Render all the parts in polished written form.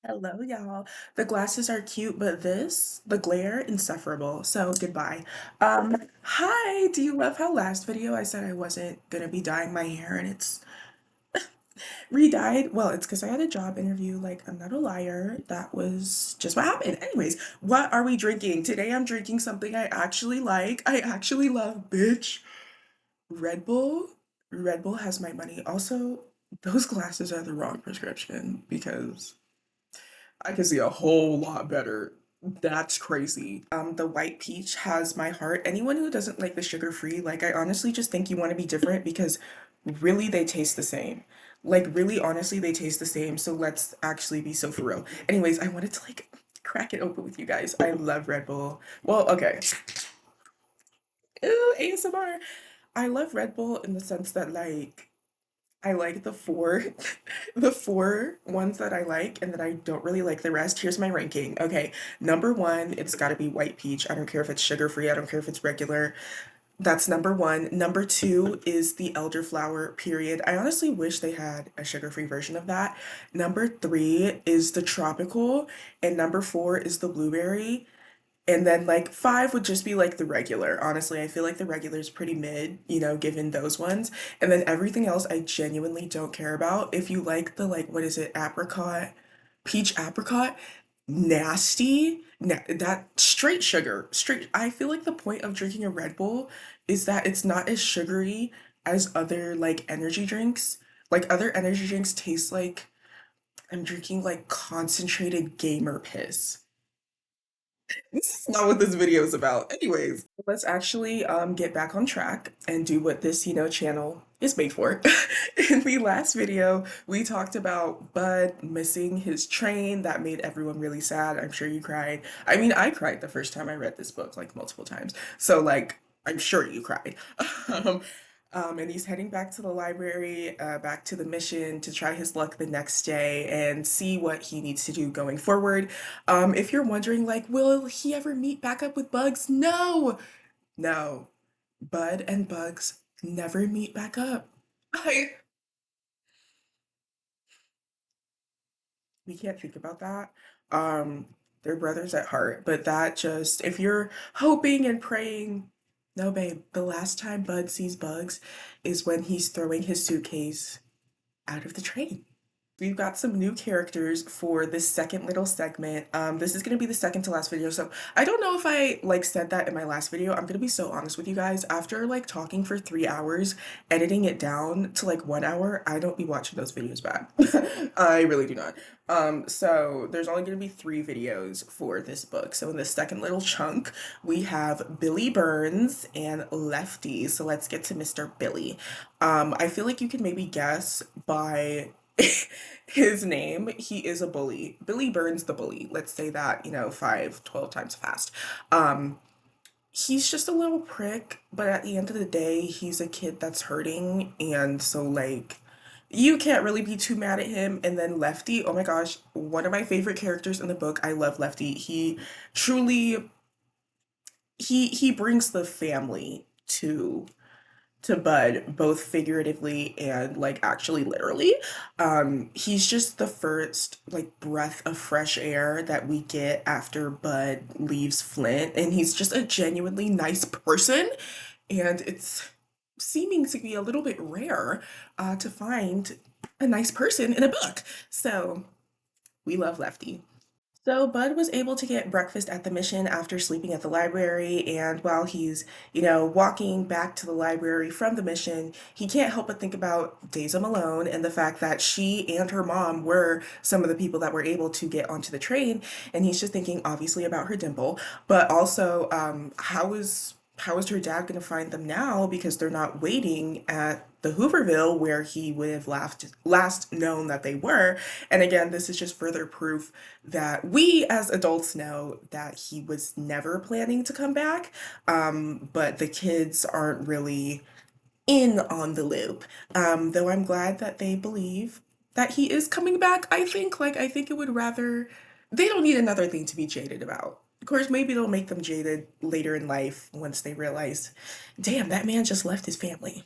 Hello, y'all. The glasses are cute, but the glare, insufferable. So goodbye. Hi, do you love how last video I said I wasn't gonna be dyeing my hair and it's re-dyed? Well, it's because I had a job interview. Like, I'm not a liar. That was just what happened. Anyways, what are we drinking? Today I'm drinking something I actually like. I actually love, bitch. Red Bull. Red Bull has my money. Also, those glasses are the wrong prescription because I can see a whole lot better. That's crazy. The white peach has my heart. Anyone who doesn't like the sugar free, like I honestly just think you want to be different because really they taste the same. Like really honestly they taste the same. So let's actually be so for real. Anyways, I wanted to like crack it open with you guys. I love Red Bull. Well, okay. Ooh, ASMR. I love Red Bull in the sense that like I like the four, the four ones that I like, and then I don't really like the rest. Here's my ranking. Okay, number one, it's got to be white peach. I don't care if it's sugar free. I don't care if it's regular. That's number one. Number two is the elderflower, period. I honestly wish they had a sugar free version of that. Number three is the tropical, and number four is the blueberry. And then like five would just be like the regular. Honestly, I feel like the regular is pretty mid, given those ones. And then everything else I genuinely don't care about. If you like the like what is it, apricot, peach apricot, nasty. That straight sugar. Straight I feel like the point of drinking a Red Bull is that it's not as sugary as other like energy drinks. Like other energy drinks taste like I'm drinking like concentrated gamer piss. This is not what this video is about. Anyways, let's actually get back on track and do what this, channel is made for. In the last video, we talked about Bud missing his train. That made everyone really sad. I'm sure you cried. I mean, I cried the first time I read this book like multiple times. So like, I'm sure you cried. Um, and he's heading back to the library, back to the mission to try his luck the next day and see what he needs to do going forward. If you're wondering, like, will he ever meet back up with Bugs? No, no. Bud and Bugs never meet back up. I we can't think about that. Um, they're brothers at heart, but that just if you're hoping and praying, no, babe. The last time Bud sees Bugs is when he's throwing his suitcase out of the train. We've got some new characters for this second little segment. This is gonna be the second to last video, so I don't know if I like said that in my last video. I'm gonna be so honest with you guys. After like talking for 3 hours, editing it down to like 1 hour, I don't be watching those videos back. I really do not. So there's only gonna be 3 videos for this book. So in the second little chunk, we have Billy Burns and Lefty. So let's get to Mr. Billy. I feel like you can maybe guess by his name, he is a bully. Billy Burns the bully. Let's say that, 5, 12 times fast. Um, he's just a little prick, but at the end of the day, he's a kid that's hurting, and so like you can't really be too mad at him. And then Lefty, oh my gosh, one of my favorite characters in the book. I love Lefty. He truly he brings the family to Bud, both figuratively and like actually literally. He's just the first like breath of fresh air that we get after Bud leaves Flint, and he's just a genuinely nice person, and it's seeming to be a little bit rare to find a nice person in a book. So we love Lefty. So Bud was able to get breakfast at the mission after sleeping at the library, and while he's, walking back to the library from the mission, he can't help but think about Daisy Malone and the fact that she and her mom were some of the people that were able to get onto the train, and he's just thinking obviously about her dimple, but also how is her dad going to find them now because they're not waiting at the Hooverville where he would have last known that they were. And again, this is just further proof that we as adults know that he was never planning to come back. But the kids aren't really in on the loop. Though I'm glad that they believe that he is coming back. I think it would rather, they don't need another thing to be jaded about. Of course, maybe it'll make them jaded later in life once they realize, damn, that man just left his family.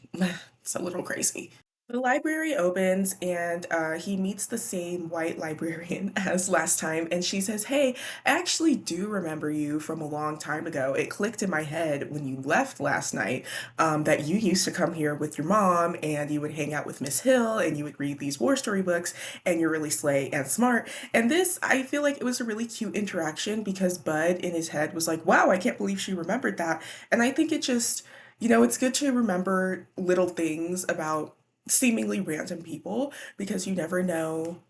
It's a little crazy. The library opens and he meets the same white librarian as last time, and she says, "Hey, I actually do remember you from a long time ago. It clicked in my head when you left last night that you used to come here with your mom and you would hang out with Miss Hill and you would read these war story books, and you're really slay and smart." And this, I feel like it was a really cute interaction because Bud in his head was like, "Wow, I can't believe she remembered that." And I think it just, it's good to remember little things about seemingly random people because you never know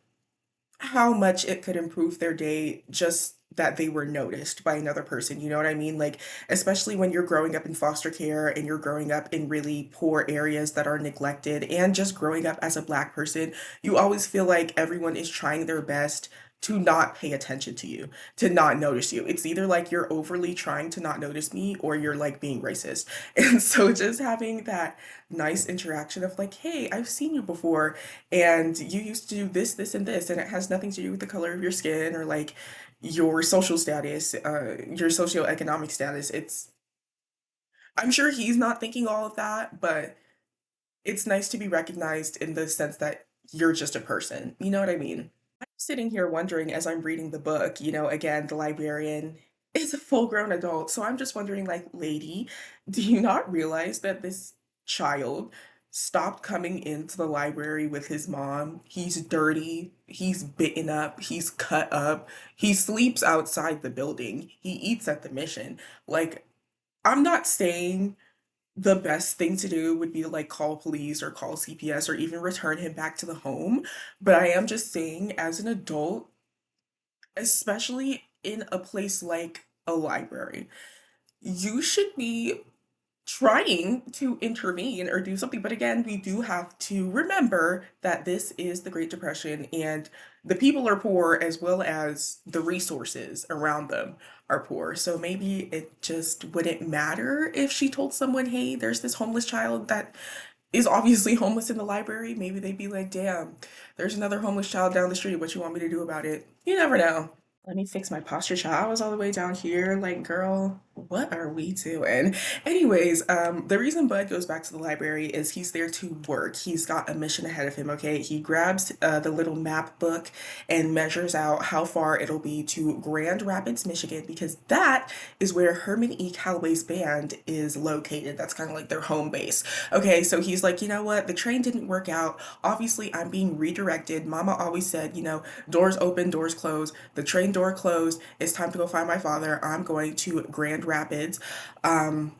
how much it could improve their day just that they were noticed by another person. You know what I mean? Like, especially when you're growing up in foster care and you're growing up in really poor areas that are neglected, and just growing up as a Black person, you always feel like everyone is trying their best to not pay attention to you, to not notice you. It's either like you're overly trying to not notice me or you're like being racist. And so just having that nice interaction of like, "Hey, I've seen you before and you used to do this, this, and this, and it has nothing to do with the color of your skin or like your social status, your socioeconomic status." I'm sure he's not thinking all of that, but it's nice to be recognized in the sense that you're just a person. You know what I mean? I'm sitting here wondering as I'm reading the book, again, the librarian is a full grown adult. So I'm just wondering, like, lady, do you not realize that this child stopped coming into the library with his mom? He's dirty, he's bitten up, he's cut up, he sleeps outside the building, he eats at the mission. Like, I'm not saying the best thing to do would be to like call police or call CPS or even return him back to the home. But I am just saying, as an adult, especially in a place like a library, you should be trying to intervene or do something. But again, we do have to remember that this is the Great Depression and the people are poor as well as the resources around them are poor. So maybe it just wouldn't matter if she told someone, "Hey, there's this homeless child that is obviously homeless in the library." Maybe they'd be like, "Damn, there's another homeless child down the street. What you want me to do about it?" You never know. Let me fix my posture, child. I was all the way down here. Like, girl, what are we doing? Anyways, the reason Bud goes back to the library is he's there to work. He's got a mission ahead of him, okay? He grabs the little map book and measures out how far it'll be to Grand Rapids, Michigan, because that is where Herman E. Calloway's band is located. That's kind of like their home base. Okay, so he's like, "You know what? The train didn't work out. Obviously, I'm being redirected. Mama always said, doors open, doors close. The train door closed. It's time to go find my father. I'm going to Grand Rapids." Um,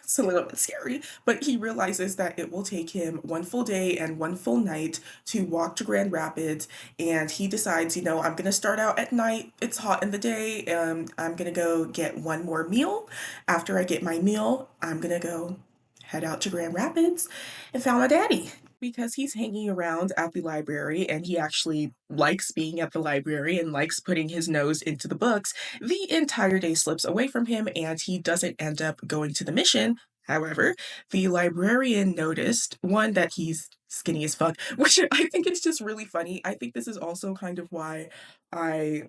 it's a little bit scary, but he realizes that it will take him one full day and one full night to walk to Grand Rapids. And he decides, I'm going to start out at night. It's hot in the day. I'm going to go get one more meal. After I get my meal, I'm going to go head out to Grand Rapids and found my daddy. Because he's hanging around at the library and he actually likes being at the library and likes putting his nose into the books, the entire day slips away from him and he doesn't end up going to the mission. However, the librarian noticed one, that he's skinny as fuck, which I think is just really funny. I think this is also kind of why I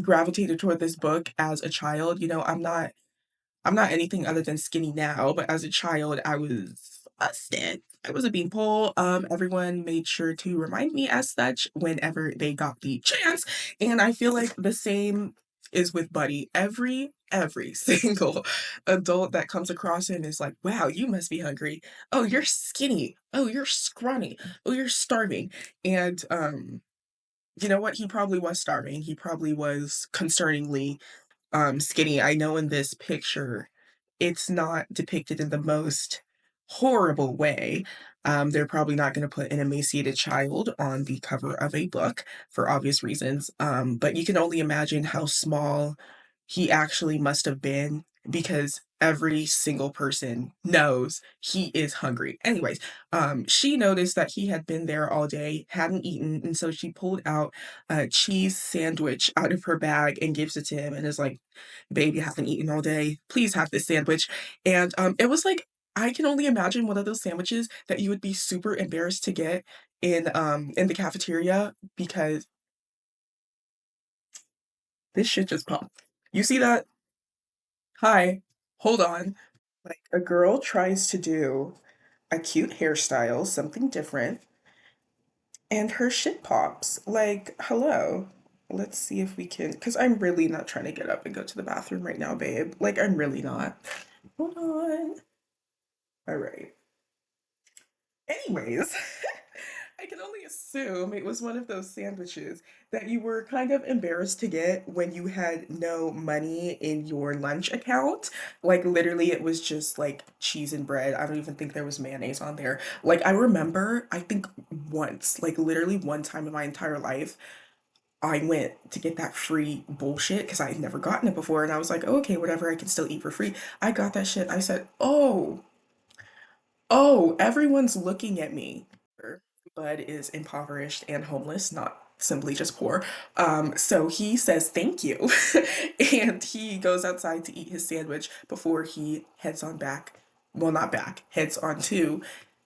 gravitated toward this book as a child. I'm not anything other than skinny now, but as a child, I was a stick. I was a beanpole. Everyone made sure to remind me as such whenever they got the chance. And I feel like the same is with Buddy. Every single adult that comes across him is like, "Wow, you must be hungry. Oh, you're skinny. Oh, you're scrawny. Oh, you're starving." And you know what? He probably was starving. He probably was concerningly skinny. I know in this picture, it's not depicted in the most horrible way. They're probably not going to put an emaciated child on the cover of a book for obvious reasons. But you can only imagine how small he actually must have been because every single person knows he is hungry. Anyways, she noticed that he had been there all day, hadn't eaten, and so she pulled out a cheese sandwich out of her bag and gives it to him and is like, "Baby, haven't eaten all day. Please have this sandwich." And it was like, I can only imagine one of those sandwiches that you would be super embarrassed to get in the cafeteria because this shit just popped. You see that? Hi. Hold on. Like a girl tries to do a cute hairstyle, something different, and her shit pops. Like, hello. Let's see if we can, because I'm really not trying to get up and go to the bathroom right now, babe. Like, I'm really not. Hold on. All right. Anyways, I can only assume it was one of those sandwiches that you were kind of embarrassed to get when you had no money in your lunch account. Like, literally, it was just like cheese and bread. I don't even think there was mayonnaise on there. Like, I remember, I think once, like, literally one time in my entire life, I went to get that free bullshit because I had never gotten it before. And I was like, "Oh, okay, whatever, I can still eat for free." I got that shit. I said, oh, everyone's looking at me. Bud is impoverished and homeless, not simply just poor. So he says thank you. And he goes outside to eat his sandwich before he heads on back. Well, not back, heads on to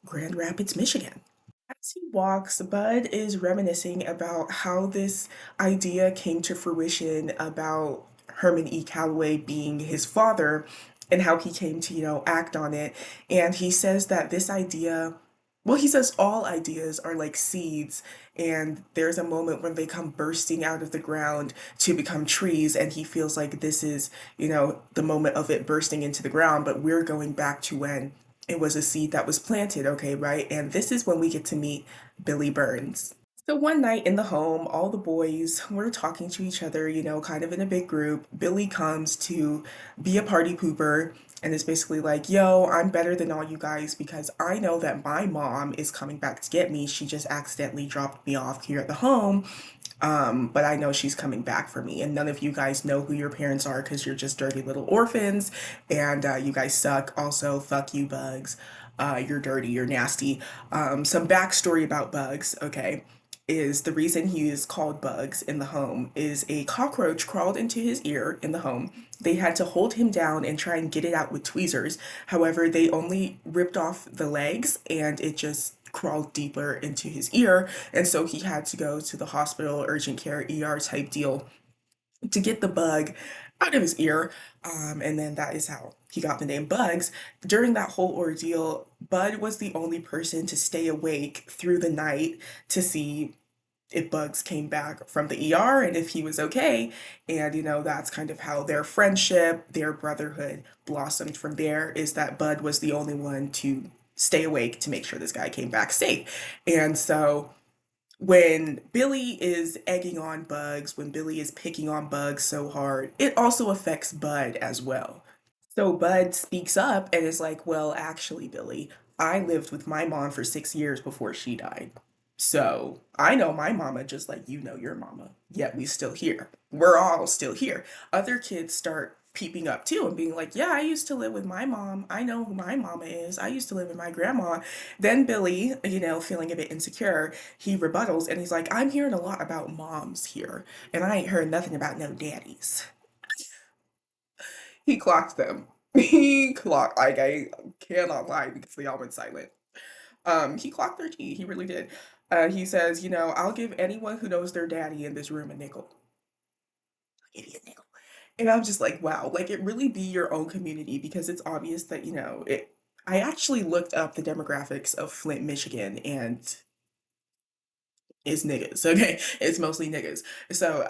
Grand Rapids, Michigan. As he walks, Bud is reminiscing about how this idea came to fruition about Herman E. Calloway being his father and how he came to, act on it. And he says that this idea, well, he says all ideas are like seeds, and there's a moment when they come bursting out of the ground to become trees, and he feels like this is, the moment of it bursting into the ground, but we're going back to when it was a seed that was planted, okay, right? And this is when we get to meet Billy Burns. So one night in the home, all the boys were talking to each other, kind of in a big group. Billy comes to be a party pooper and is basically like, yo, I'm better than all you guys because I know that my mom is coming back to get me. She just accidentally dropped me off here at the home. But I know she's coming back for me. And none of you guys know who your parents are because you're just dirty little orphans and you guys suck. Also, fuck you, Bugs. You're dirty, you're nasty. Some backstory about Bugs, okay, is the reason he is called Bugs in the home is a cockroach crawled into his ear in the home. They had to hold him down and try and get it out with tweezers. However, they only ripped off the legs and it just crawled deeper into his ear. And so he had to go to the hospital, urgent care, ER type deal to get the bug out of his ear. And then that is how he got the name Bugs. During that whole ordeal, Bud was the only person to stay awake through the night to see if Bugs came back from the ER and if he was okay. And, that's kind of how their friendship, their brotherhood blossomed from there, is that Bud was the only one to stay awake to make sure this guy came back safe. And so when Billy is egging on Bugs, when Billy is picking on Bugs so hard, it also affects Bud as well. So Bud speaks up and is like, well, actually, Billy, I lived with my mom for 6 years before she died. So I know my mama just like you know your mama, yet we still here. We're all still here. Other kids start peeping up too and being like, yeah, I used to live with my mom. I know who my mama is. I used to live with my grandma. Then Billy, feeling a bit insecure, he rebuttals and he's like, I'm hearing a lot about moms here, and I ain't heard nothing about no daddies. He clocked them. He clocked, like, I cannot lie because they all went silent. He clocked their tea. He really did. He says, I'll give anyone who knows their daddy in this room a nickel. I'll give you a nickel. And I'm just like, wow, like it really be your own community because it's obvious that, I actually looked up the demographics of Flint, Michigan, and it's niggas, okay? It's mostly niggas. So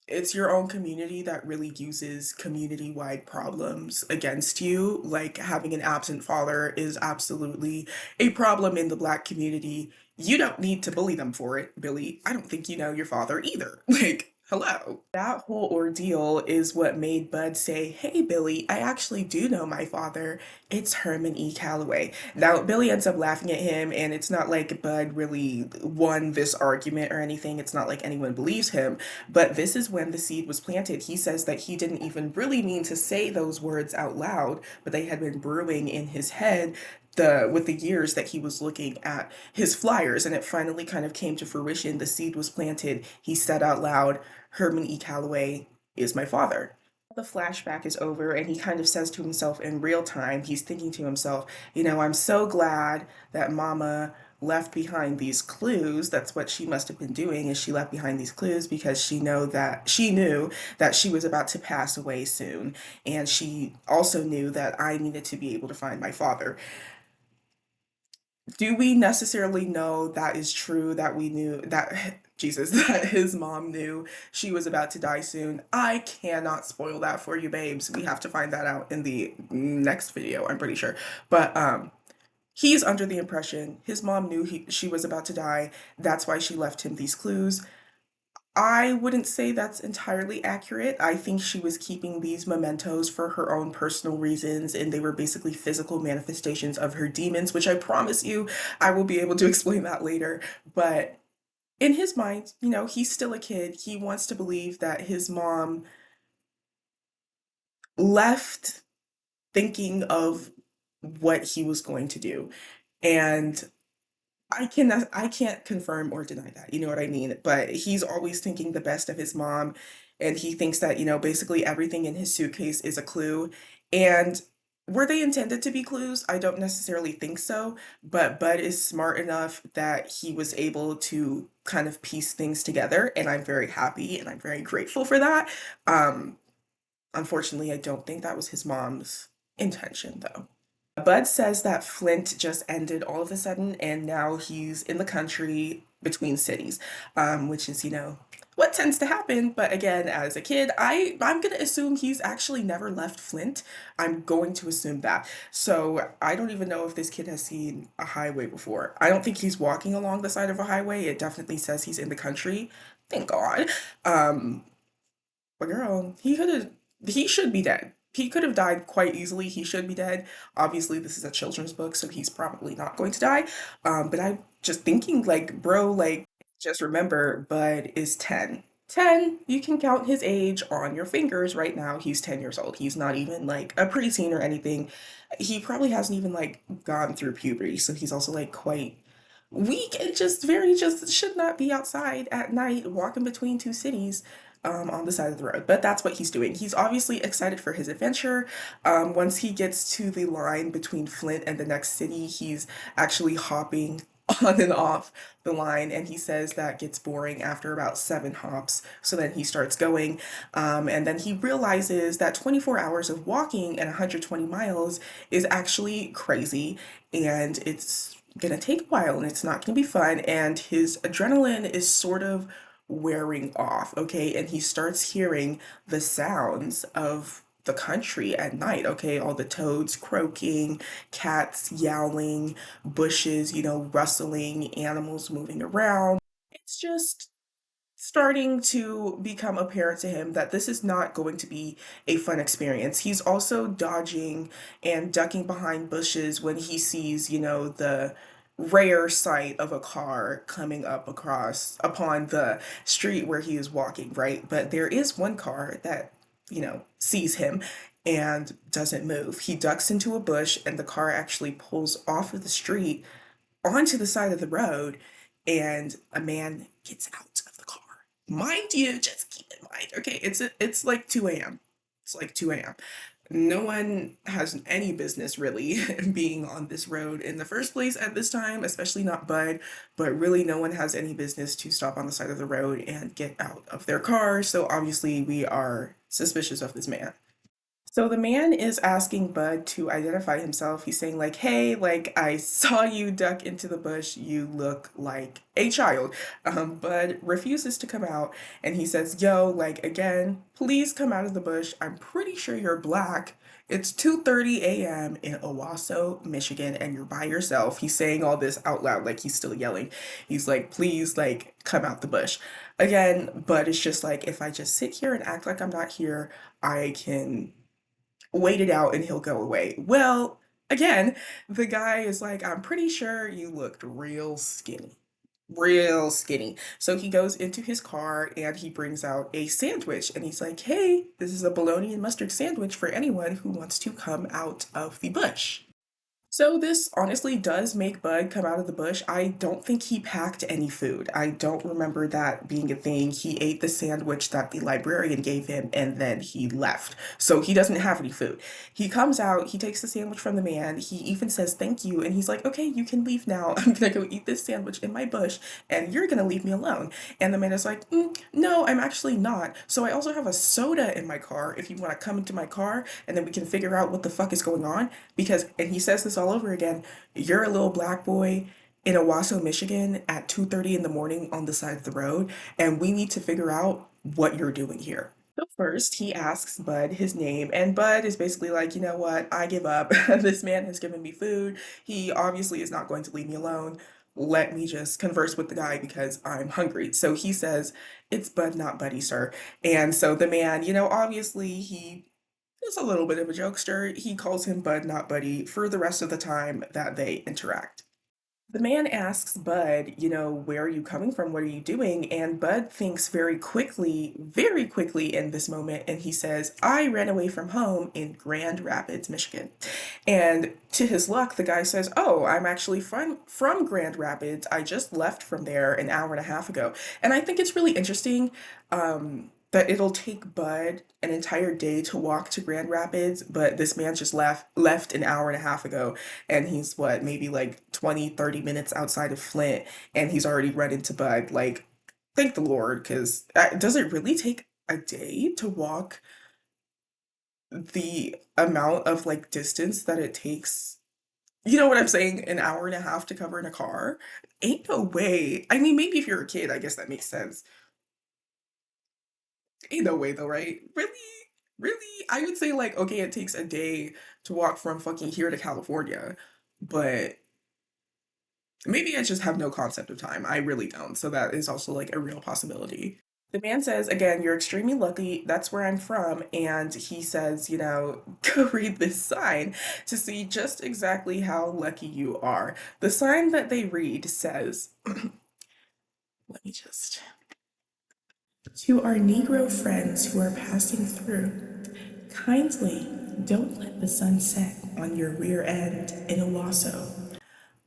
it's your own community that really uses community-wide problems against you. Like having an absent father is absolutely a problem in the Black community. You don't need to bully them for it, Billy. I don't think you know your father either. Like, hello. That whole ordeal is what made Bud say, hey, Billy, I actually do know my father. It's Herman E. Calloway. Now, Billy ends up laughing at him, and it's not like Bud really won this argument or anything. It's not like anyone believes him. But this is when the seed was planted. He says that he didn't even really mean to say those words out loud, but they had been brewing in his head with the years that he was looking at his flyers, and it finally kind of came to fruition. The seed was planted. He said out loud, Herman E. Calloway is my father. The flashback is over, and he kind of says to himself in real time, he's thinking to himself, I'm so glad that mama left behind these clues. That's what she must have been doing, is she left behind these clues because she knew that she was about to pass away soon, and she also knew that I needed to be able to find my father. Do we necessarily know that is true, that we knew that Jesus, that his mom knew she was about to die soon? I cannot spoil that for you, babes. We have to find that out in the next video, I'm pretty sure. But he's under the impression his mom knew she was about to die. That's why she left him these clues. I wouldn't say that's entirely accurate. I think she was keeping these mementos for her own personal reasons, and they were basically physical manifestations of her demons, which I promise you I will be able to explain that later. But in his mind, he's still a kid. He wants to believe that his mom left thinking of what he was going to do. And I can't confirm or deny that. You know what I mean? But he's always thinking the best of his mom, and he thinks that, basically everything in his suitcase is a clue. And were they intended to be clues? I don't necessarily think so, but Bud is smart enough that he was able to kind of piece things together, and I'm very happy and I'm very grateful for that. Um, Unfortunately, I don't think that was his mom's intention though. Bud says that Flint just ended all of a sudden, and now he's in the country between cities, which is, what tends to happen. But again, as a kid, I'm gonna assume he's actually never left Flint. I'm going to assume that. So I don't even know if this kid has seen a highway before. I don't think he's walking along the side of a highway. It definitely says he's in the country. Thank God. Um, but girl, he should be dead. He could have died quite easily. He should be dead. Obviously, this is a children's book, so he's probably not going to die. But I'm just thinking, like, bro, like, just remember, Bud is 10. 10, you can count his age on your fingers right now. He's 10 years old. He's not even like a preteen or anything. He probably hasn't even like gone through puberty, so he's also like quite weak and just should not be outside at night walking between two cities on the side of the road. But that's what he's doing. He's obviously excited for his adventure. Once he gets to the line between Flint and the next city, he's actually hopping on and off the line, and he says that gets boring after about 7 hops. So then he starts going, and then he realizes that 24 hours of walking and 120 miles is actually crazy, and it's gonna take a while and it's not gonna be fun, and his adrenaline is sort of wearing off, okay? And he starts hearing the sounds of the country at night, okay? All the toads croaking, cats yowling, bushes, rustling, animals moving around. It's just starting to become apparent to him that this is not going to be a fun experience. He's also dodging and ducking behind bushes when he sees, the rare sight of a car coming up across upon the street where he is walking, right? But there is one car that, sees him and doesn't move. He ducks into a bush and the car actually pulls off of the street onto the side of the road, and a man gets out of the car. Mind you, just keep in mind, okay, it's like 2 a.m. It's like 2 a.m. No one has any business really being on this road in the first place at this time, especially not Bud, but really no one has any business to stop on the side of the road and get out of their car. So obviously we are suspicious of this man. So the man is asking Bud to identify himself. He's saying like, "Hey, like I saw you duck into the bush. You look like a child." Bud refuses to come out, and he says, "Yo, like again, please come out of the bush. I'm pretty sure you're black. It's 2:30 a.m. in Owasso, Michigan, and you're by yourself." He's saying all this out loud, like he's still yelling. He's like, "Please, like come out the bush." Again, Bud is just like, "If I just sit here and act like I'm not here, I can wait it out and he'll go away." Well, again, the guy is like, "I'm pretty sure you looked real skinny." Real skinny. So he goes into his car and he brings out a sandwich and he's like, "Hey, this is a bologna and mustard sandwich for anyone who wants to come out of the bush." So this honestly does make Bud come out of the bush. I don't think he packed any food. I don't remember that being a thing. He ate the sandwich that the librarian gave him and then he left. So he doesn't have any food. He comes out, he takes the sandwich from the man. He even says thank you and he's like, "Okay, you can leave now. I'm gonna go eat this sandwich in my bush and you're gonna leave me alone." And the man is like, "No, I'm actually not. So I also have a soda in my car if you want to come into my car and then we can figure out what the fuck is going on." Because, and he says this all over again. You're a little black boy in Owasso, Michigan at 2:30 in the morning on the side of the road, and we need to figure out what you're doing here. So first, he asks Bud his name, and Bud is basically like, you know what, I give up. This man has given me food. He obviously is not going to leave me alone. Let me just converse with the guy because I'm hungry. So he says, it's Bud, not Buddy, sir. And so the man, obviously he is a little bit of a jokester. He calls him Bud, not Buddy, for the rest of the time that they interact. The man asks Bud, where are you coming from? What are you doing? And Bud thinks very quickly in this moment, and he says, I ran away from home in Grand Rapids, Michigan. And to his luck, the guy says, oh, I'm actually from Grand Rapids. I just left from there an hour and a half ago. And I think it's really interesting that it'll take Bud an entire day to walk to Grand Rapids, but this man just left an hour and a half ago, and he's what, maybe like 20, 30 minutes outside of Flint, and he's already run into Bud. Like, thank the Lord, because does it really take a day to walk the amount of like distance that it takes? You know what I'm saying? An hour and a half to cover in a car? Ain't no way. I mean, maybe if you're a kid, I guess that makes sense. Ain't no way though, right? Really? Really? I would say like, okay, it takes a day to walk from fucking here to California, but maybe I just have no concept of time. I really don't. So that is also like a real possibility. The man says, again, you're extremely lucky. That's where I'm from. And he says, go read this sign to see just exactly how lucky you are. The sign that they read says, let me just. To our Negro friends who are passing through, kindly don't let the sun set on your rear end in Owasso.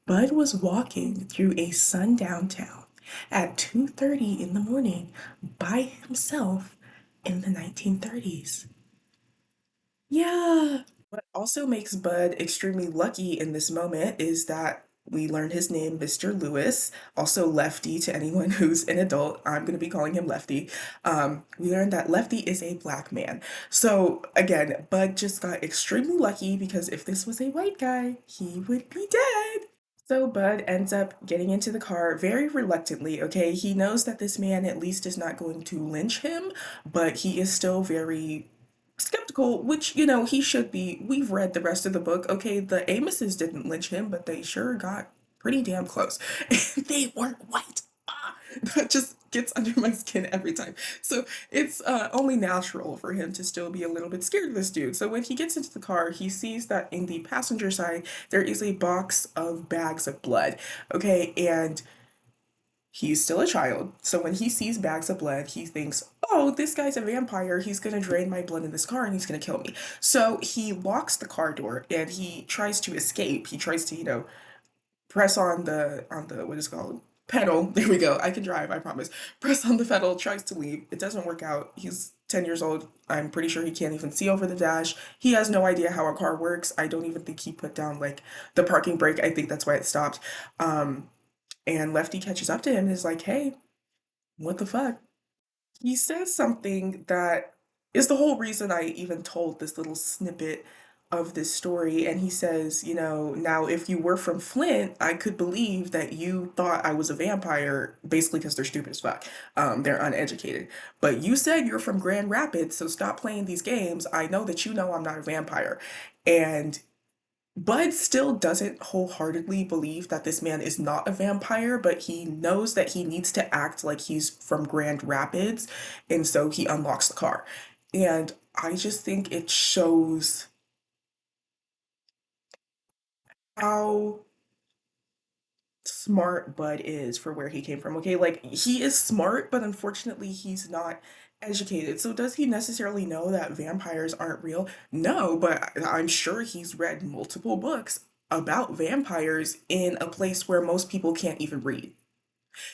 Bud was walking through a sundown town at 2:30 in the morning by himself in the 1930s. Yeah. What also makes Bud extremely lucky in this moment is that we learn his name, Mr. Lewis, also Lefty to anyone who's an adult. I'm going to be calling him Lefty. We learned that Lefty is a black man. So again, Bud just got extremely lucky because if this was a white guy, he would be dead. So Bud ends up getting into the car very reluctantly, okay? He knows that this man at least is not going to lynch him, but he is still very skeptical, which, he should be. We've read the rest of the book. Okay, the Amoses didn't lynch him, but they sure got pretty damn close. And they weren't white. That just gets under my skin every time. So it's only natural for him to still be a little bit scared of this dude. So when he gets into the car, he sees that in the passenger side, there is a box of bags of blood. Okay, and he's still a child. So when he sees bags of blood, he thinks, oh, this guy's a vampire. He's going to drain my blood in this car and he's going to kill me. So he locks the car door and he tries to escape. He tries to, press on the what is it called? Pedal. There we go. I can drive, I promise. Press on the pedal, tries to leave. It doesn't work out. He's 10 years old. I'm pretty sure he can't even see over the dash. He has no idea how a car works. I don't even think he put down like the parking brake. I think that's why it stopped. Um, and Lefty catches up to him and is like, hey, what the fuck? He says something that is the whole reason I even told this little snippet of this story. And he says, now if you were from Flint, I could believe that you thought I was a vampire, basically because they're stupid as fuck. They're uneducated. But you said you're from Grand Rapids, so stop playing these games. I know that you know I'm not a vampire. And Bud still doesn't wholeheartedly believe that this man is not a vampire, but he knows that he needs to act like he's from Grand Rapids, and so he unlocks the car. And I just think it shows how smart Bud is for where he came from. Okay, like he is smart, but unfortunately he's not educated. So does he necessarily know that vampires aren't real? No, but I'm sure he's read multiple books about vampires in a place where most people can't even read.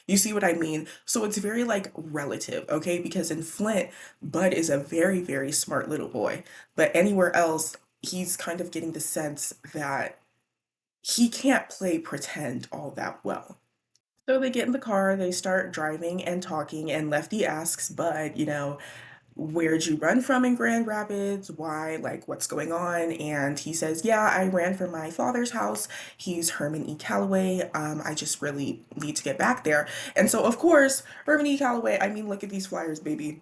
You see what I mean? So it's very like relative, okay? Because in Flint, Bud is a very, very smart little boy. But anywhere else, he's kind of getting the sense that he can't play pretend all that well. So they get in the car, they start driving and talking, and Lefty asks Bud, where'd you run from in Grand Rapids? Why? Like, what's going on? And he says, yeah, I ran from my father's house. He's Herman E. Calloway. I just really need to get back there. And so, of course, Herman E. Calloway, I mean, look at these flyers, baby.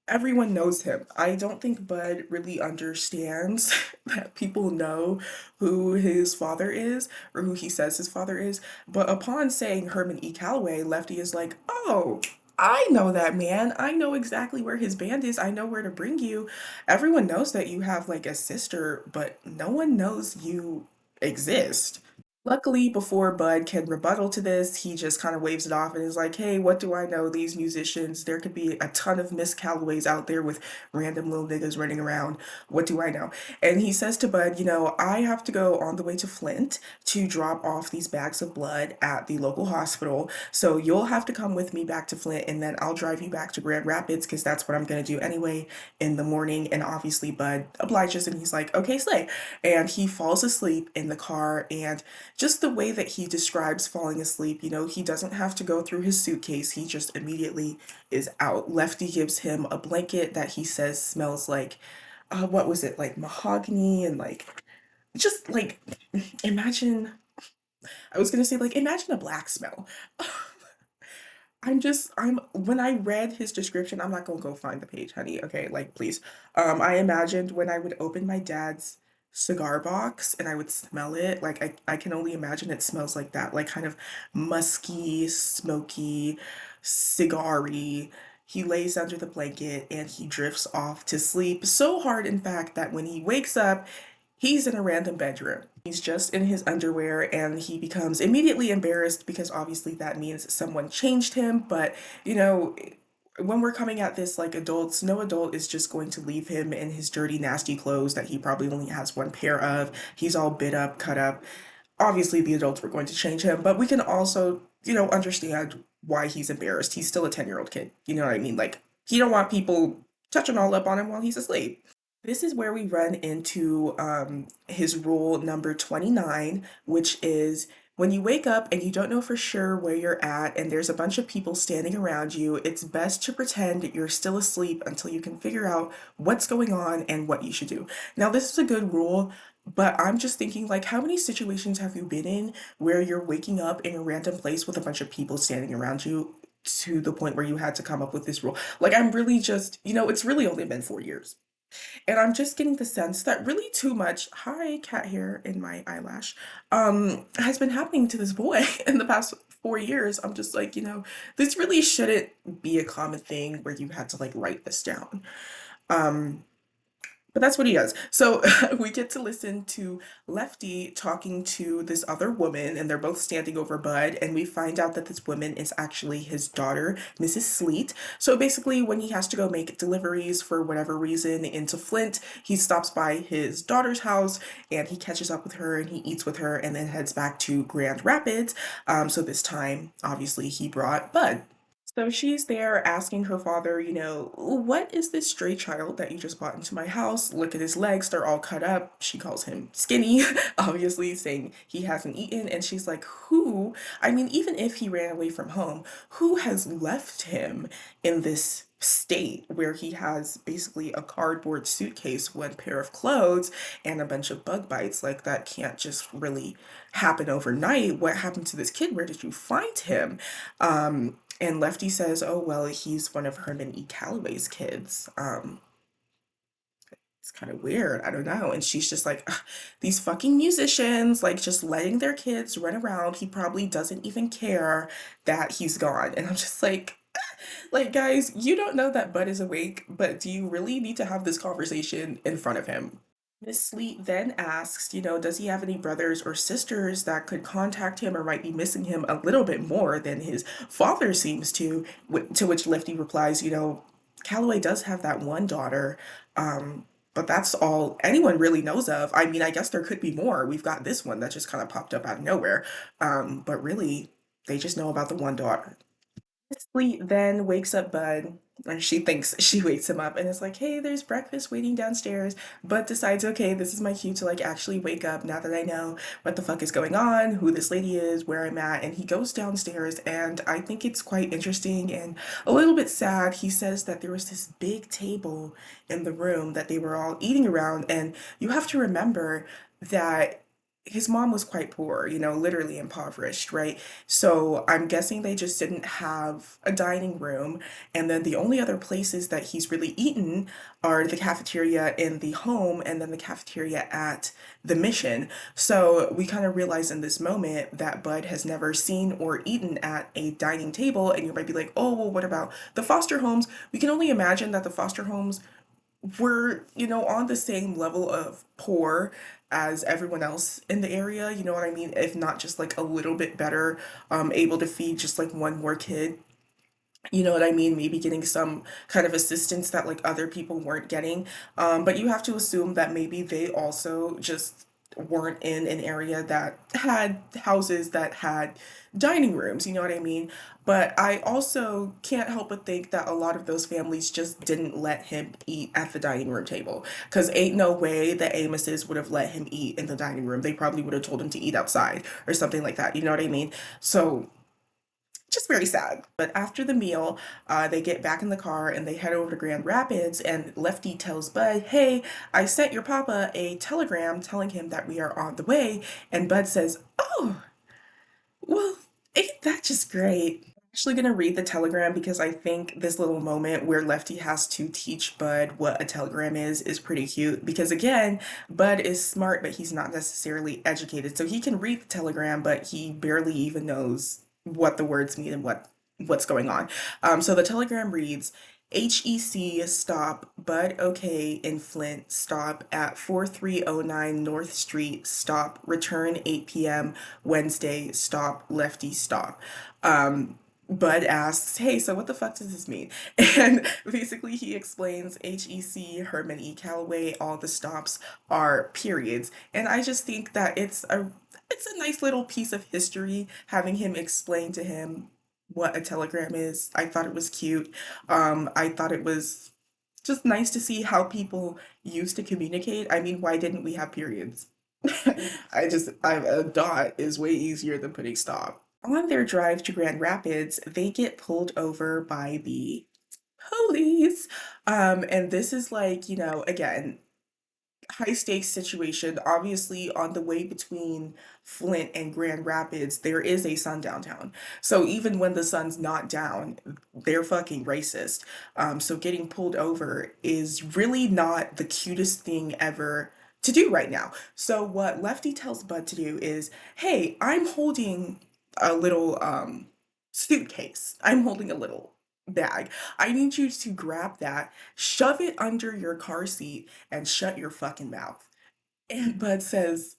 Everyone knows him. I don't think Bud really understands that people know who his father is or who he says his father is. But upon saying Herman E. Calloway, Lefty is like, oh, I know that man. I know exactly where his band is. I know where to bring you. Everyone knows that you have like a sister, but no one knows you exist. Luckily, before Bud can rebuttal to this, he just kind of waves it off and is like, hey, what do I know? These musicians, there could be a ton of Miss Callaways out there with random little niggas running around. What do I know? And he says to Bud, I have to go on the way to Flint to drop off these bags of blood at the local hospital. So you'll have to come with me back to Flint and then I'll drive you back to Grand Rapids because that's what I'm going to do anyway in the morning. And obviously, Bud obliges and he's like, okay, slay. And he falls asleep in the car and just the way that he describes falling asleep, he doesn't have to go through his suitcase. He just immediately is out. Lefty gives him a blanket that he says smells like, what was it, like mahogany and like, just like, imagine, I was gonna say, like, imagine a black smell. When I read his description, I'm not gonna go find the page, honey. Okay, like, please. I imagined when I would open my dad's cigar box and I would smell it, like, I can only imagine it smells like that, like, kind of musky, smoky, cigar-y. He lays under the blanket and he drifts off to sleep so hard, in fact, that when he wakes up, he's in a random bedroom. He's just in his underwear and he becomes immediately embarrassed because obviously that means someone changed him. But, you know, when we're coming at this like adults, no adult is just going to leave him in his dirty, nasty clothes that he probably only has one pair of. He's all bit up, cut up. Obviously, the adults were going to change him, but we can also, understand why he's embarrassed. He's still a 10-year-old kid. You know what I mean? Like, he don't want people touching all up on him while he's asleep. This is where we run into his rule number 29, which is when you wake up and you don't know for sure where you're at and there's a bunch of people standing around you, it's best to pretend you're still asleep until you can figure out what's going on and what you should do. Now, this is a good rule, but I'm just thinking, like, how many situations have you been in where you're waking up in a random place with a bunch of people standing around you to the point where you had to come up with this rule? Like, I'm really just, it's really only been 4 years. And I'm just getting the sense that really too much, hi, cat hair in my eyelash, has been happening to this boy in the past 4 years. I'm just like, this really shouldn't be a common thing where you had to like write this down. Um, but that's what he does. So we get to listen to Lefty talking to this other woman, and they're both standing over Bud, and we find out that this woman is actually his daughter, Mrs. Sleet. So basically, when he has to go make deliveries for whatever reason into Flint, he stops by his daughter's house and he catches up with her and he eats with her and then heads back to Grand Rapids. So this time, obviously, he brought Bud. So she's there asking her father, what is this stray child that you just brought into my house? Look at his legs, they're all cut up. She calls him skinny, obviously saying he hasn't eaten. And she's like, who? I mean, even if he ran away from home, who has left him in this state where he has basically a cardboard suitcase, one pair of clothes, and a bunch of bug bites? Like, that can't just really happen overnight. What happened to this kid? Where did you find him? And Lefty says, oh, well, he's one of Herman E. Calloway's kids. It's kind of weird. I don't know. And she's just like, "Ugh, these fucking musicians, like just letting their kids run around. He probably doesn't even care that he's gone." And I'm just like, guys, you don't know that Bud is awake, but do you really need to have this conversation in front of him? Miss Sleet then asks, does he have any brothers or sisters that could contact him or might be missing him a little bit more than his father seems to? To which Lefty replies, Calloway does have that one daughter, but that's all anyone really knows of. I mean, I guess there could be more. We've got this one that just kind of popped up out of nowhere, but really, they just know about the one daughter. Sleep then wakes up Bud, or she thinks she wakes him up, and is like, "Hey, there's breakfast waiting downstairs." Bud decides, "Okay, this is my cue to like actually wake up now that I know what the fuck is going on, who this lady is, where I'm at." And he goes downstairs, and I think it's quite interesting and a little bit sad. He says that there was this big table in the room that they were all eating around, and you have to remember that his mom was quite poor, literally impoverished, right? So I'm guessing they just didn't have a dining room. And then the only other places that he's really eaten are the cafeteria in the home and then the cafeteria at the mission. So we kind of realize in this moment that Bud has never seen or eaten at a dining table. And you might be like, oh, well, what about the foster homes? We can only imagine that the foster homes were, on the same level of poor as everyone else in the area, you know what I mean? If not just like a little bit better, able to feed just like one more kid. You know what I mean? Maybe getting some kind of assistance that like other people weren't getting. But you have to assume that maybe they also just weren't in an area that had houses that had dining rooms, you know what I mean? But I also can't help but think that a lot of those families just didn't let him eat at the dining room table. Because ain't no way the Amoses would have let him eat in the dining room. They probably would have told him to eat outside or something like that, you know what I mean? So just very sad. But after the meal, they get back in the car and they head over to Grand Rapids. And Lefty tells Bud, "Hey, I sent your papa a telegram telling him that we are on the way." And Bud says, "Oh, well, ain't that just great?" I'm actually gonna read the telegram because I think this little moment where Lefty has to teach Bud what a telegram is pretty cute. Because again, Bud is smart, but he's not necessarily educated. So he can read the telegram, but he barely even knows what the words mean and what's going on. So the telegram reads, HEC stop Bud OK in Flint, stop at 4309 North Street, stop return 8 p.m. Wednesday, stop Lefty stop. Bud asks, "Hey, so what the fuck does this mean?" And basically he explains HEC, Herman E. Calloway, all the stops are periods. And I just think that it's a nice little piece of history having him explain to him what a telegram is. I thought it was cute. I thought it was just nice to see how people used to communicate. I mean, why didn't we have periods? A dot is way easier than putting stop. On their drive to Grand Rapids, they get pulled over by the police. And this is like, again, high stakes situation. Obviously, on the way between Flint and Grand Rapids, there is a sundown town. So even when the sun's not down, they're fucking racist. So getting pulled over is really not the cutest thing ever to do right now. So what Lefty tells Bud to do is, "Hey, I'm holding a little suitcase. I'm holding a little bag. I need you to grab that, shove it under your car seat, and shut your fucking mouth." And Bud says,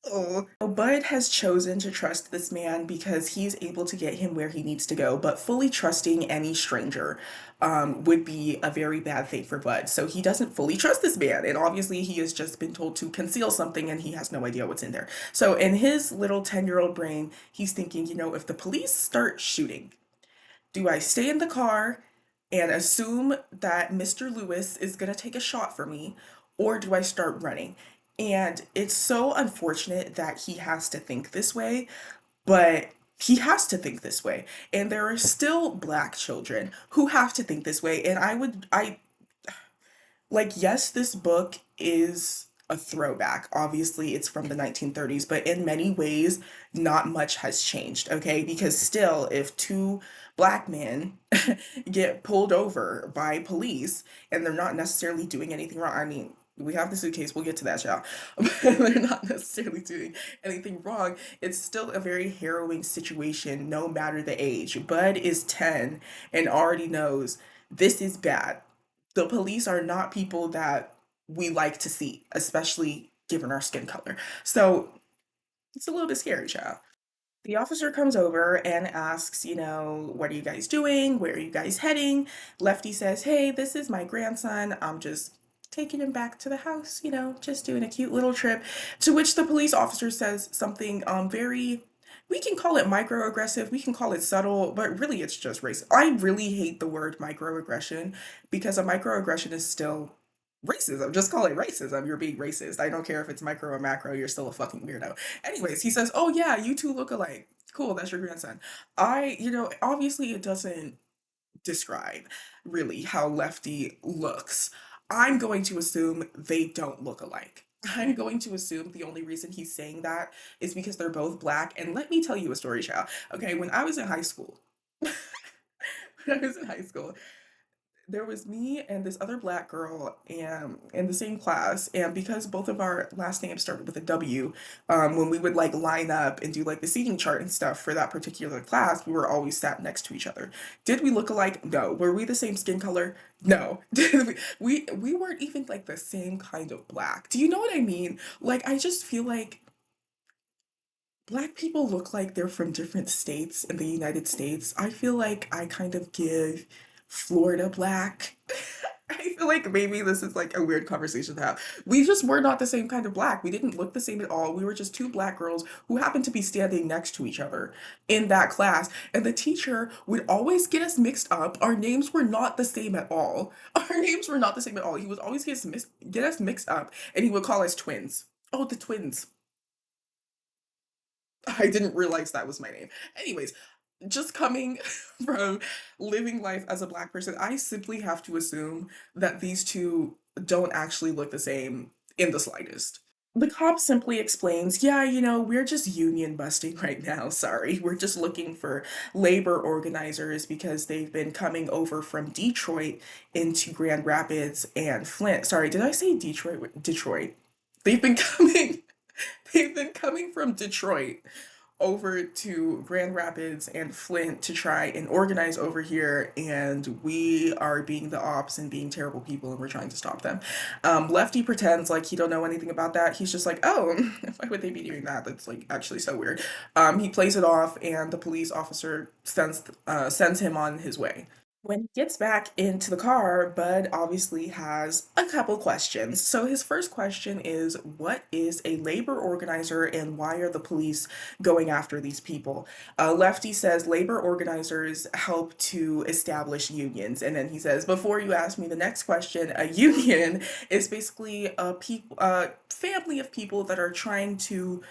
"Oh." Bud has chosen to trust this man because he's able to get him where he needs to go, but fully trusting any stranger would be a very bad thing for Bud. So he doesn't fully trust this man. And obviously, he has just been told to conceal something and he has no idea what's in there. So in his little 10-year-old brain, he's thinking, if the police start shooting, do I stay in the car and assume that Mr. Lewis is going to take a shot for me, or do I start running? And it's so unfortunate that he has to think this way, but he has to think this way. And there are still black children who have to think this way. And yes, this book is a throwback. Obviously, it's from the 1930s, but in many ways, not much has changed, okay? Because still, if two black men get pulled over by police and they're not necessarily doing anything wrong, I mean, we have the suitcase, we'll get to that, y'all. They're not necessarily doing anything wrong. It's still a very harrowing situation, no matter the age. Bud is 10 and already knows this is bad. The police are not people that we like to see, especially given our skin color. So it's a little bit scary, child. The officer comes over and asks, "What are you guys doing? Where are you guys heading?" Lefty says, "Hey, this is my grandson. I'm just taking him back to the house, just doing a cute little trip." To which the police officer says something very We can call it microaggressive, we can call it subtle, but really it's just racist. I really hate the word microaggression because a microaggression is still racism. Just call it racism. You're being racist. I don't care if it's micro or macro, you're still a fucking weirdo. Anyways, he says, "Oh yeah, you two look alike. Cool, that's your grandson." Obviously it doesn't describe really how Lefty looks. I'm going to assume they don't look alike. I'm going to assume the only reason he's saying that is because they're both black. And let me tell you a story, child. Okay, when I was in high school, when I was in high school, there was me and this other black girl and in the same class, and because both of our last names started with a W, when we would like line up and do like the seating chart and stuff for that particular class, we were always sat next to each other. Did we look alike? No. Were we the same skin color? No. Did we weren't even like the same kind of black. Do you know what I mean? Like I just feel like black people look like they're from different states in the United States. I feel like I kind of give Florida black. I feel like maybe this is like a weird conversation to have. We just were not the same kind of black. We didn't look the same at all. We were just two black girls who happened to be standing next to each other in that class. And the teacher would always get us mixed up. Our names were not the same at all. Our names were not the same at all. He would always get us mixed up and he would call us twins. Oh, the twins. I didn't realize that was my name. Anyways, just coming from living life as a black person, I simply have to assume that these two don't actually look the same in the slightest. The cop simply explains, yeah, we're just union busting right now. Sorry. We're just looking for labor organizers because they've been coming over from Detroit into Grand Rapids and Flint. Sorry, did I say Detroit? Detroit. They've been coming they've been coming from Detroit over to Grand Rapids and Flint to try and organize over here, and we are being the ops and being terrible people, and we're trying to stop them. Lefty pretends like he don't know anything about that. He's just like, oh, why would they be doing that? That's like actually so weird. He plays it off, and the police officer sends him on his way. When he gets back into the car, Bud obviously has a couple questions. So his first question is, what is a labor organizer and why are the police going after these people? Lefty says labor organizers help to establish unions. And then he says, before you ask me the next question, a union is basically a family of people that are trying to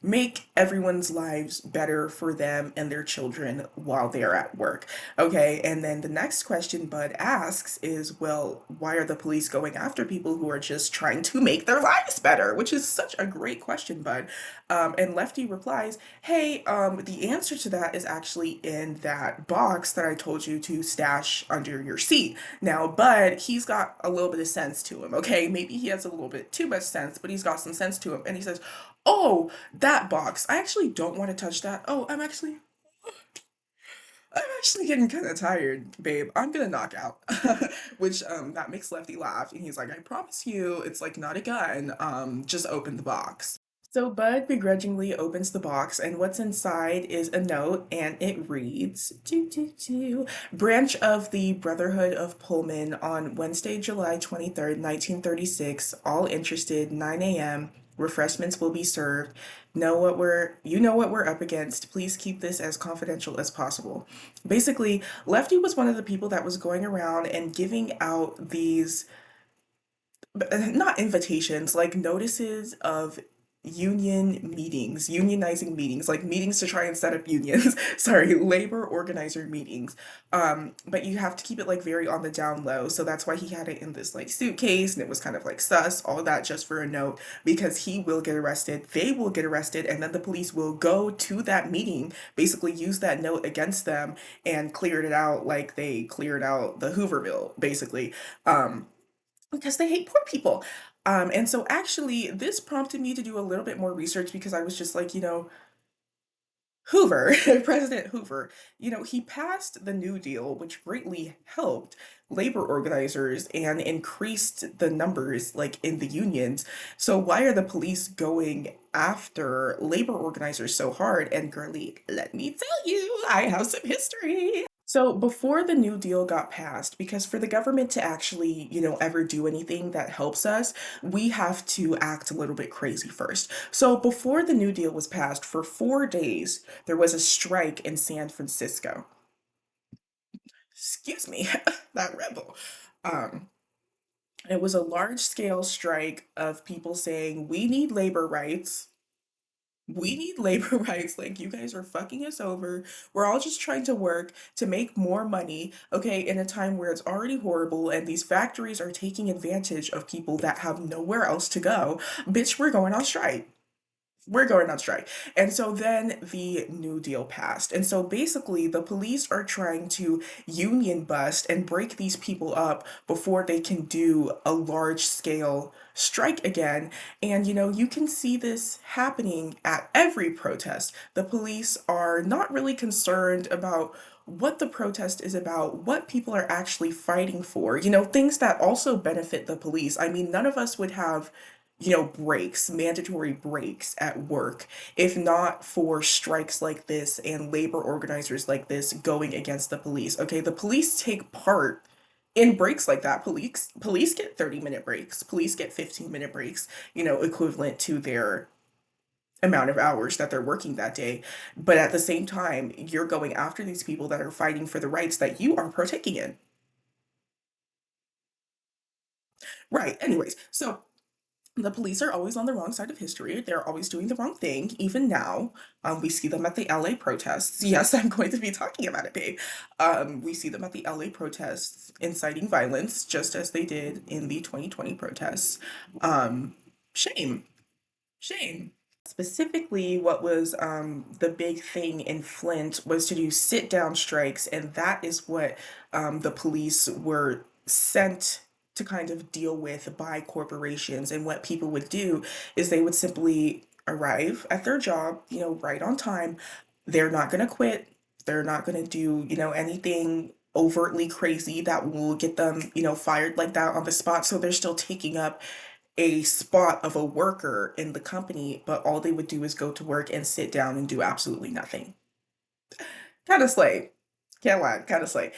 make everyone's lives better for them and their children while they're at work. Okay, and then the next question Bud asks is, well, why are the police going after people who are just trying to make their lives better? Which is such a great question, Bud. And Lefty replies, hey, the answer to that is actually in that box that I told you to stash under your seat. Now, Bud, he's got a little bit of sense to him, okay? Maybe he has a little bit too much sense, but he's got some sense to him. And he says, oh, that box. I actually don't want to touch that. Oh, I'm actually getting kind of tired, babe. I'm gonna knock out. Which that makes Lefty laugh and he's like, I promise you, it's like not a gun. Just open the box. So Bud begrudgingly opens the box, and what's inside is a note, and it reads, Branch of the Brotherhood of Pullman on Wednesday, July 23rd, 1936. All interested, 9 a.m. Refreshments will be served. You know what we're up against. Please keep this as confidential as possible. Basically, Lefty was one of the people that was going around and giving out these not invitations, like notices of unionizing meetings, like meetings to try and set up unions. Sorry, labor organizer meetings. But you have to keep it like very on the down low. So that's why he had it in this like suitcase and it was kind of like sus, all that just for a note, because he will get arrested, they will get arrested, and then the police will go to that meeting, basically use that note against them and cleared it out like they cleared out the Hoover bill, basically. Because they hate poor people. And so actually, this prompted me to do a little bit more research because I was just like, Hoover, President Hoover, he passed the New Deal, which greatly helped labor organizers and increased the numbers like in the unions. So why are the police going after labor organizers so hard? And girly, let me tell you, I have some history. So before the New Deal got passed, because for the government to actually, ever do anything that helps us, we have to act a little bit crazy first. So before the New Deal was passed, for 4 days, there was a strike in San Francisco. Excuse me, that rebel. Um, it was a large scale strike of people saying, we need labor rights. We need labor rights. Like, you guys are fucking us over. We're all just trying to work to make more money, okay, in a time where it's already horrible and these factories are taking advantage of people that have nowhere else to go. Bitch, we're going on strike. We're going on strike. And so then the New Deal passed. And so basically, the police are trying to union bust and break these people up before they can do a large scale strike again. And you can see this happening at every protest. The police are not really concerned about what the protest is about, what people are actually fighting for, things that also benefit the police. I mean, none of us would have breaks, mandatory breaks at work, if not for strikes like this and labor organizers like this going against the police. Okay, the police take part in breaks like that. Police get 30-minute breaks. Police get 15-minute breaks, equivalent to their amount of hours that they're working that day. But at the same time, you're going after these people that are fighting for the rights that you are partaking in. Right. Anyways, so the police are always on the wrong side of history. They're always doing the wrong thing. Even now, we see them at the LA protests. Yes, I'm going to be talking about it, babe. We see them at the LA protests inciting violence, just as they did in the 2020 protests. Um, Shame, shame. Specifically, what was the big thing in Flint was to do sit down strikes, and that is what the police were sent to kind of deal with by corporations. And what people would do is they would simply arrive at their job, right on time. They're not going to quit. They're not going to do, anything overtly crazy that will get them, fired like that on the spot. So they're still taking up a spot of a worker in the company, but all they would do is go to work and sit down and do absolutely nothing. Kind of slay. Can't lie, kind of slay.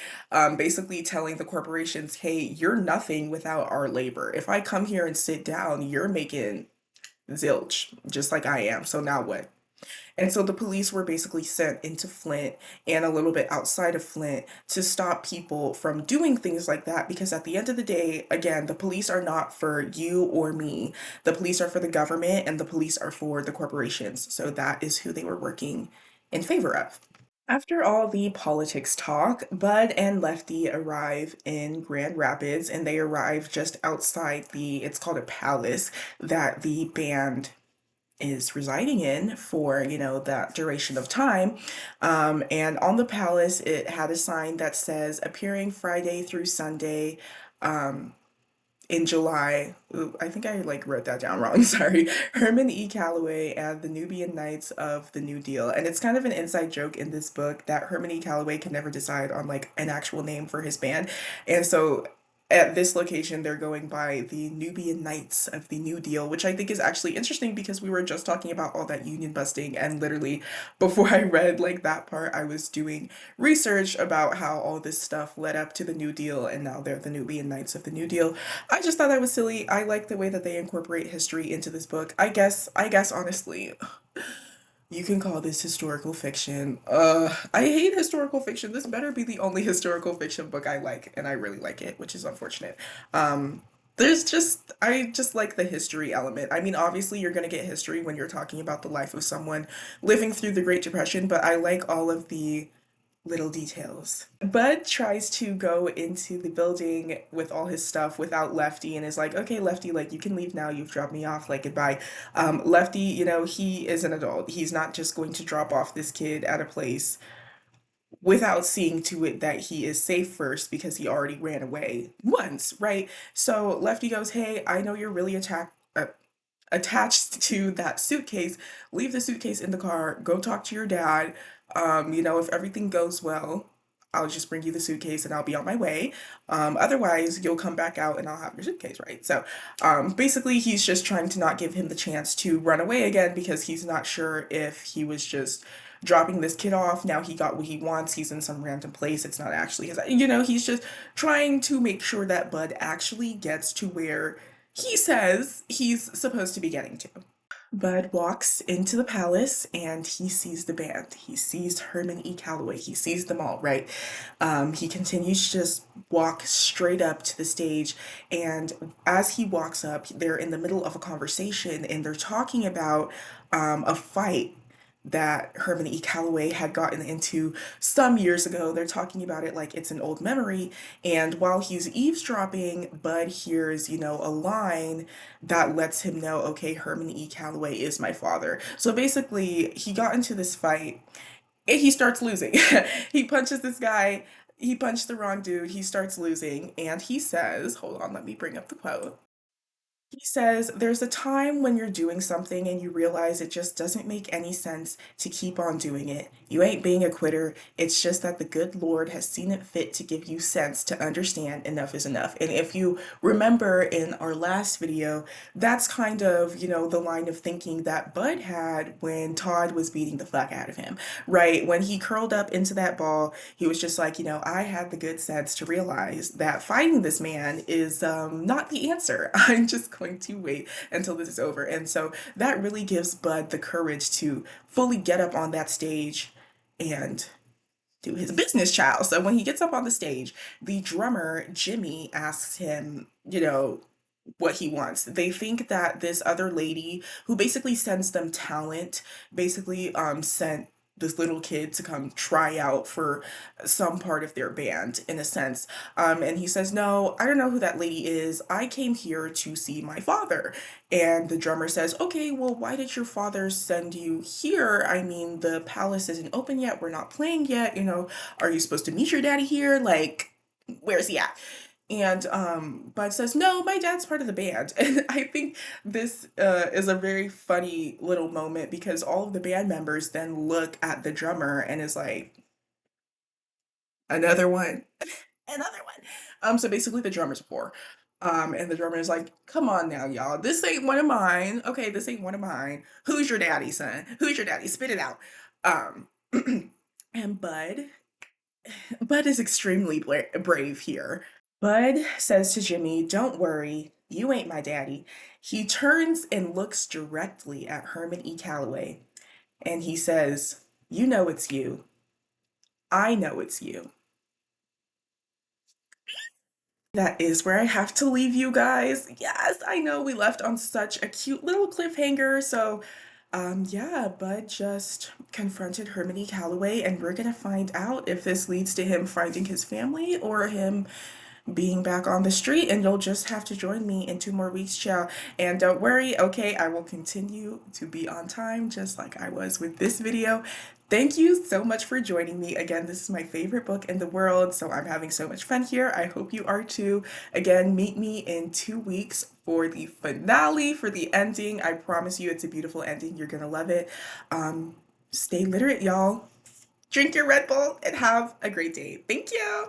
Basically telling the corporations, hey, you're nothing without our labor. If I come here and sit down, you're making zilch, just like I am. So now what? And so the police were basically sent into Flint and a little bit outside of Flint to stop people from doing things like that. Because at the end of the day, again, the police are not for you or me. The police are for the government and the police are for the corporations. So that is who they were working in favor of. After all the politics talk, Bud and Lefty arrive in Grand Rapids and they arrive just outside it's called a palace that the band is residing in for that duration of time, and on the palace it had a sign that says appearing Friday through Sunday, um, in July. Ooh, I think I like wrote that down wrong. Sorry. Herman E. Calloway and the Nubian Knights of the New Deal. And it's kind of an inside joke in this book that Herman E. Calloway can never decide on like an actual name for his band. And so at this location, they're going by the Nubian Knights of the New Deal, which I think is actually interesting because we were just talking about all that union busting. And literally, before I read like that part, I was doing research about how all this stuff led up to the New Deal, and now they're the Nubian Knights of the New Deal. I just thought that was silly. I like the way that they incorporate history into this book. I guess honestly, you can call this historical fiction. I hate historical fiction. This better be the only historical fiction book I like, and I really like it, which is unfortunate. I just like the history element. I mean, obviously you're gonna get history when you're talking about the life of someone living through the Great Depression, but I like all of the little details. Bud tries to go into the building with all his stuff without Lefty and is like, okay, Lefty, like you can leave now. You've dropped me off. Like goodbye. Lefty, he is an adult. He's not just going to drop off this kid at a place without seeing to it that he is safe first because he already ran away once, right? So Lefty goes, hey, I know you're really attached to that suitcase. Leave the suitcase in the car. Go talk to your dad. If everything goes well, I'll just bring you the suitcase and I'll be on my way. Otherwise, you'll come back out and I'll have your suitcase, right? So basically, he's just trying to not give him the chance to run away again because he's not sure if he was just dropping this kid off. Now he got what he wants. He's in some random place. It's not actually his, he's just trying to make sure that Bud actually gets to where he says he's supposed to be getting to. Bud walks into the palace and he sees the band. He sees Herman E. Calloway. He sees them all, right? He continues to just walk straight up to the stage. And as he walks up, they're in the middle of a conversation and they're talking about a fight that Herman E. Calloway had gotten into some years ago. They're talking about it like it's an old memory. And while he's eavesdropping, Bud hears, a line that lets him know, okay, Herman E. Calloway is my father. So basically, he got into this fight and he starts losing. He punches this guy. He punched the wrong dude. He starts losing. And he says, hold on, let me bring up the quote. He says, there's a time when you're doing something and you realize it just doesn't make any sense to keep on doing it. You ain't being a quitter. It's just that the good Lord has seen it fit to give you sense to understand enough is enough. And if you remember in our last video, that's kind of, the line of thinking that Bud had when Todd was beating the fuck out of him, right? When he curled up into that ball, he was just like, I had the good sense to realize that fighting this man is not the answer. I'm just going to wait until this is over. And so that really gives Bud the courage to fully get up on that stage and do his business, child. So when he gets up on the stage, the drummer, Jimmy, asks him, what he wants. They think that this other lady who basically sends them talent, basically sent this little kid to come try out for some part of their band in a sense. And he says, no, I don't know who that lady is. I came here to see my father. And the drummer says, okay, well, why did your father send you here? I mean, the palace isn't open yet. We're not playing yet. Are you supposed to meet your daddy here? Like, where's he at? And Bud says, no, my dad's part of the band. And I think this is a very funny little moment because all of the band members then look at the drummer and is like, another one, another one. So basically the drummer's poor. And the drummer is like, come on now, y'all. This ain't one of mine. Okay, this ain't one of mine. Who's your daddy, son? Who's your daddy? Spit it out. Um, and Bud is extremely brave here. Bud says to Jimmy, don't worry, you ain't my daddy. He turns and looks directly at Herman E. Calloway, and he says, you know it's you. I know it's you. That is where I have to leave you guys. Yes, I know we left on such a cute little cliffhanger. So, yeah, Bud just confronted Herman E. Calloway, and we're gonna find out if this leads to him finding his family or him being back on the street. And you'll just have to join me in 2 more weeks, child. And don't worry, okay, I will continue to be on time just like I was with this video. Thank you so much for joining me. Again, this is my favorite book in the world, so I'm having so much fun here. I hope you are too. Again, meet me in 2 weeks for the finale, for the ending. I promise you it's a beautiful ending. You're gonna love it. Stay literate, y'all. Drink your Red Bull and have a great day. Thank you.